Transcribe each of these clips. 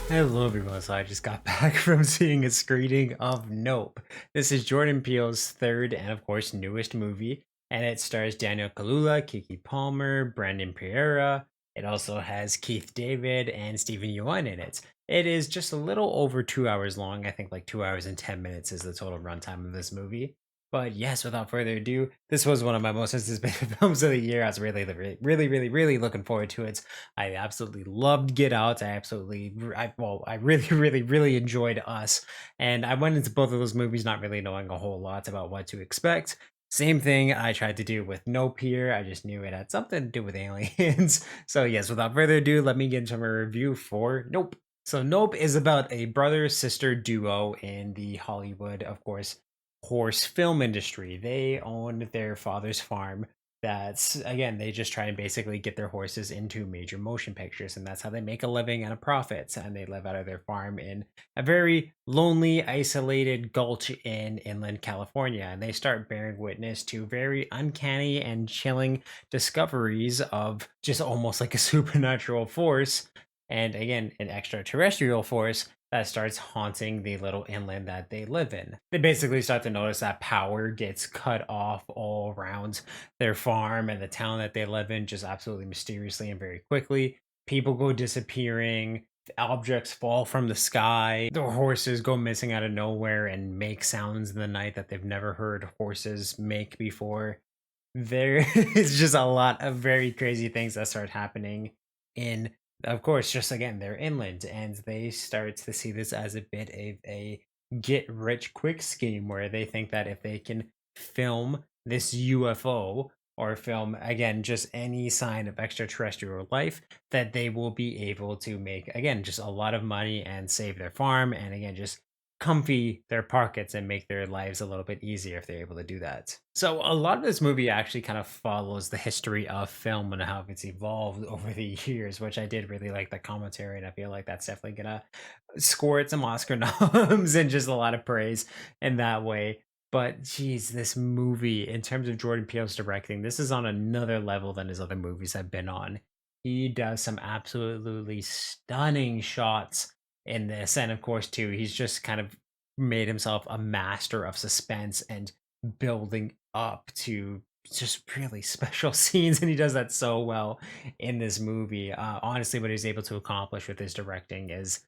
Hello everyone, so I just got back from seeing a screening of Nope. This is Jordan Peele's third and of course newest movie, and it stars Daniel Kaluuya, Kiki Palmer, Brandon Pereira. It also has Keith David and Stephen Yeun in it. It is just a little over 2 hours long. I think like 2 hours and 10 minutes is the total runtime of this movie. But yes, without further ado, this was one of my most anticipated films of the year. I was really looking forward to it. I absolutely loved Get Out. I really, really enjoyed Us. And I went into both of those movies not really knowing a whole lot about what to expect. Same thing I tried to do with Nope here. I just knew it had something to do with aliens. So, yes, without further ado, let me get into my review for Nope. So, Nope is about a brother sister duo in the Hollywood, of course, horse film industry. They own their father's farm. That's again, they just try and basically get their horses into major motion pictures, and that's how they make a living and a profit. And they live out of their farm in a very lonely, isolated gulch in inland California. And they start bearing witness to very uncanny and chilling discoveries of just almost like a supernatural force. And again, an extraterrestrial force that starts haunting the little inland that they live in. They basically start to notice that power gets cut off all around their farm and the town that they live in just absolutely mysteriously and very quickly. People go disappearing, objects fall from the sky, the horses go missing out of nowhere and make sounds in the night that they've never heard horses make before. There is just a lot of very crazy things that start happening in, of course, just again, they're inland and they start to see this as a bit of a get rich quick scheme where they think that if they can film this UFO or film again just any sign of extraterrestrial life, that they will be able to make again just a lot of money and save their farm and again just comfy their pockets and make their lives a little bit easier if they're able to do that. So a lot of this movie actually kind of follows the history of film and how it's evolved over the years, which I did really like the commentary, and I feel like that's definitely gonna score it some Oscar noms and just a lot of praise in that way. But geez, this movie, in terms of Jordan Peele's directing, this is on another level than his other movies have been on. He does some absolutely stunning shots in this, and of course, too, he's just kind of made himself a master of suspense and building up to just really special scenes, and he does that so well in this movie. Honestly, what he's able to accomplish with his directing is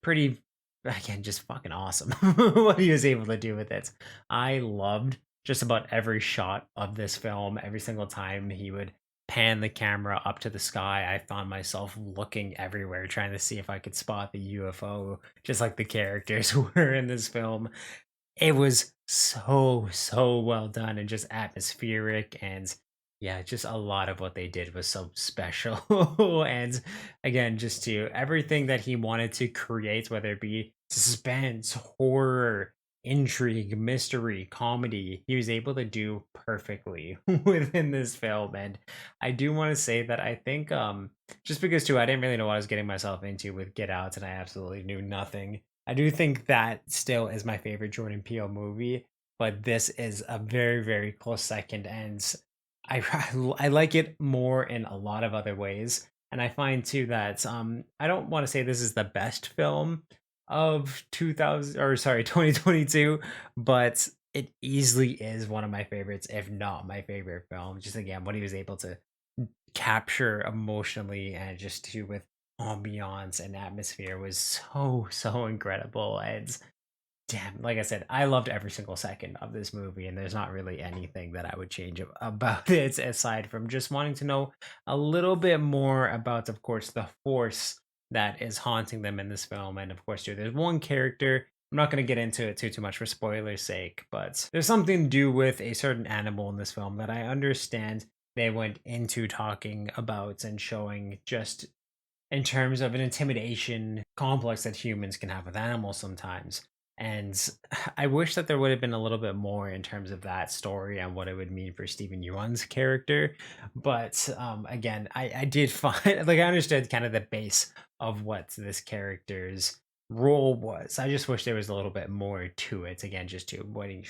pretty, again, just fucking awesome. What he was able to do with it. I loved just about every shot of this film. Every single time he would pan the camera up to the sky, I found myself looking everywhere, trying to see if I could spot the UFO, just like the characters were in this film. It was so well done and just atmospheric, and yeah, just a lot of what they did was so special. And again, just to everything that he wanted to create, whether it be suspense, horror, intrigue, mystery, comedy, he was able to do perfectly within this film. And I do want to say that I think just because too I didn't really know what I was getting myself into with Get Out and I absolutely knew nothing. I do think that still is my favorite Jordan Peele movie, but this is a very close second, and I I like it more in a lot of other ways. And I find too that I don't want to say this is the best film of 2000 or sorry 2022, but it easily is one of my favorites, if not my favorite film. Just again, what he was able to capture emotionally and just to with ambiance and atmosphere was so incredible. And damn, like I said, I loved every single second of this movie, and there's not really anything that I would change about it aside from just wanting to know a little bit more about, of course, the force that is haunting them in this film. And of course, too, there's one character. I'm not going to get into it too much for spoilers' sake, but there's something to do with a certain animal in this film that I understand they went into talking about and showing just in terms of an intimidation complex that humans can have with animals sometimes. And I wish that there would have been a little bit more in terms of that story and what it would mean for Stephen Yuan's character. But again, I did find, like, I understood kind of the base of what this character's role was. I just wish there was a little bit more to it. Again, just to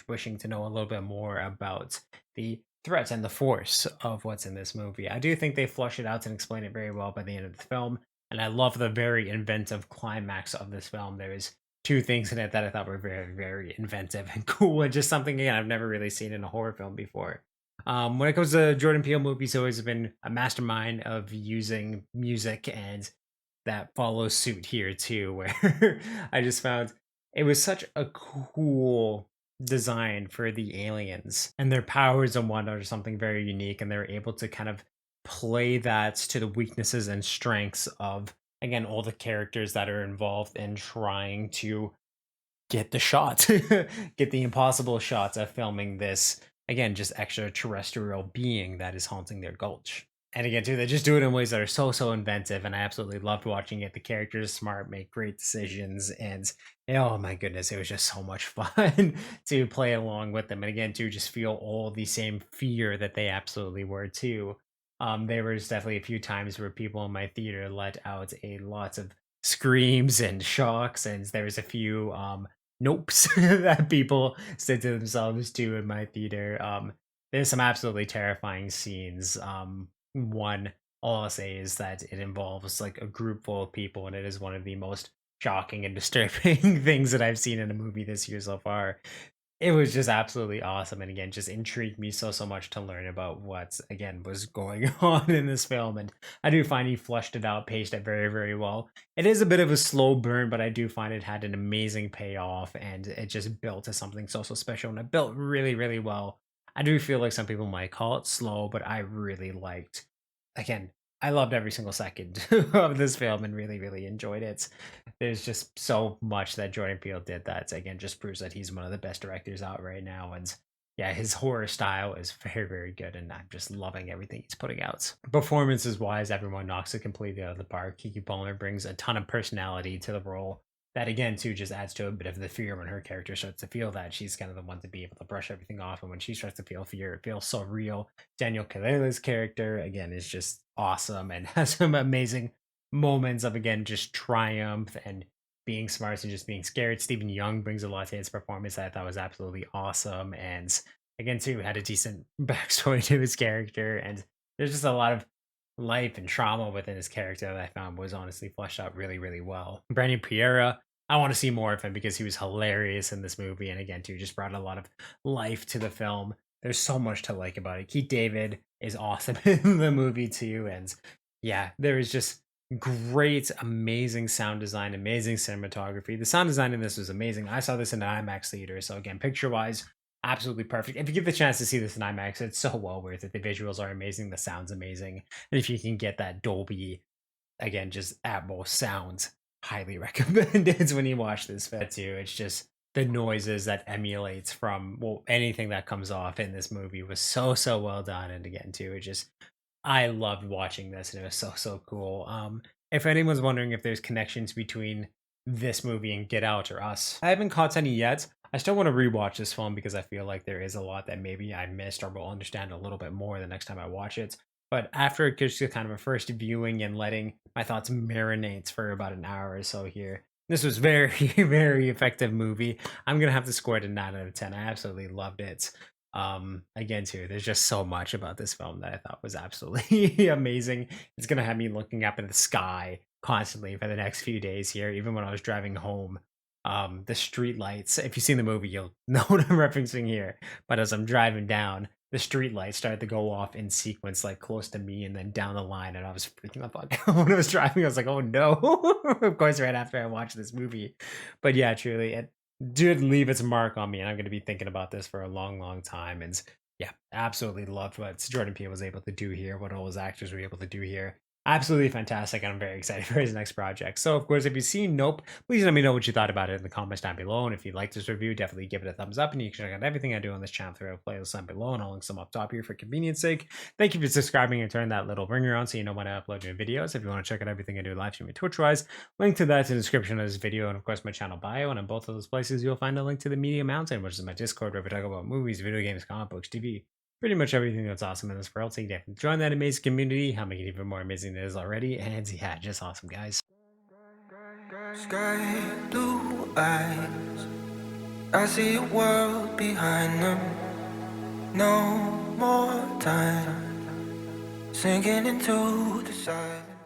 wishing to know a little bit more about the threat and the force of what's in this movie. I do think they flush it out and explain it very well by the end of the film, and I love the very inventive climax of this film. There's two things in it that I thought were very, very inventive and cool, and just something again I've never really seen in a horror film before. When it comes to Jordan Peele movies, he's always been a mastermind of using music, and that follows suit here too, where I just found it was such a cool design for the aliens and their powers and whatnot are something very unique, and they're able to kind of play that to the weaknesses and strengths of again all the characters that are involved in trying to get the shot, get the impossible shots of filming this again just extraterrestrial being that is haunting their gulch. And again, too, they just do it in ways that are so inventive, and I absolutely loved watching it. The characters are smart, make great decisions, and oh my goodness, it was just so much fun to play along with them. And again, to just feel all the same fear that they absolutely were too. There was definitely a few times where people in my theater let out a lot of screams and shocks, and there was a few nopes that people said to themselves too in my theater. There's some absolutely terrifying scenes. One, all I'll say is that it involves like a group full of people, and it is one of the most shocking and disturbing things that I've seen in a movie this year so far. It was just absolutely awesome, and again, just intrigued me so much to learn about what again was going on in this film. And I do find he flushed it out, paced it very well. It is a bit of a slow burn, but I do find it had an amazing payoff, and it just built to something so special, and it built really well. I do feel like some people might call it slow, but I really liked again, I loved every single second of this film and really enjoyed it. There's just so much that Jordan Peele did that again just proves that he's one of the best directors out right now. And yeah, his horror style is very good, and I'm just loving everything he's putting out. Performances wise, everyone knocks it completely out of the park. Kiki Palmer brings a ton of personality to the role. That again too just adds to a bit of the fear when her character starts to feel that she's kind of the one to be able to brush everything off, and when she starts to feel fear, it feels so real. Daniel Kaluuya's character again is just awesome and has some amazing moments of again just triumph and being smart and just being scared. Stephen Young brings a lot to his performance that I thought was absolutely awesome, and again too had a decent backstory to his character, and there's just a lot of life and trauma within his character that I found was honestly fleshed out really well. Brandon Pereira, I want to see more of him because he was hilarious in this movie, and again too just brought a lot of life to the film. There's so much to like about it. Keith David is awesome in the movie too, and yeah, there is just great, amazing sound design, amazing cinematography. The sound design in this was amazing. I saw this in an IMAX theater, so again, picture wise, absolutely perfect. If you get the chance to see this in IMAX, it's so well worth it. The visuals are amazing, the sound's amazing, and if you can get that Dolby, again, just Atmos sound, highly recommended when you watch this film too. It's just the noises that emulates from well anything that comes off in this movie was so well done, and again too, it just I loved watching this, and it was so cool. If anyone's wondering if there's connections between this movie and Get Out or Us, I haven't caught any yet. I still want to rewatch this film because I feel like there is a lot that maybe I missed or will understand a little bit more the next time I watch it. But after just kind of a first viewing and letting my thoughts marinate for about an hour or so here, this was very, very effective movie. I'm gonna have to score it a 9 out of 10. I absolutely loved it. Again too, there's just so much about this film that I thought was absolutely amazing. It's gonna have me looking up in the sky constantly for the next few days here, even when I was driving home. The street lights, if you've seen the movie, you'll know what I'm referencing here. But as I'm driving down, the street lights started to go off in sequence, like close to me and then down the line, and I was freaking the fuck out when I was driving. I was like, "Oh no!" Of course, right after I watched this movie, but yeah, truly, it did leave its mark on me, and I'm going to be thinking about this for a long time. And yeah, absolutely loved what Jordan Peele was able to do here, what all his actors were able to do here. Absolutely fantastic, and I'm very excited for his next project. So, of course, if you've seen Nope, please let me know what you thought about it in the comments down below. And if you liked this review, definitely give it a thumbs up. And you can check out everything I do on this channel through a playlist down below, and I'll link some up top here for convenience sake. Thank you for subscribing and turn that little ringer on so you know when I upload new videos. If you want to check out everything I do live streaming Twitch-wise, link to that in the description of this video, and of course my channel bio. And in both of those places, you'll find a link to the Media Mountain, which is my Discord where we talk about movies, video games, comic books, TV, pretty much everything that's awesome in this world. So you can join that amazing community, help make it even more amazing than it is already. And yeah, just awesome, guys. Sky blue eyes, I see a world behind them. No more time sinking into the silence.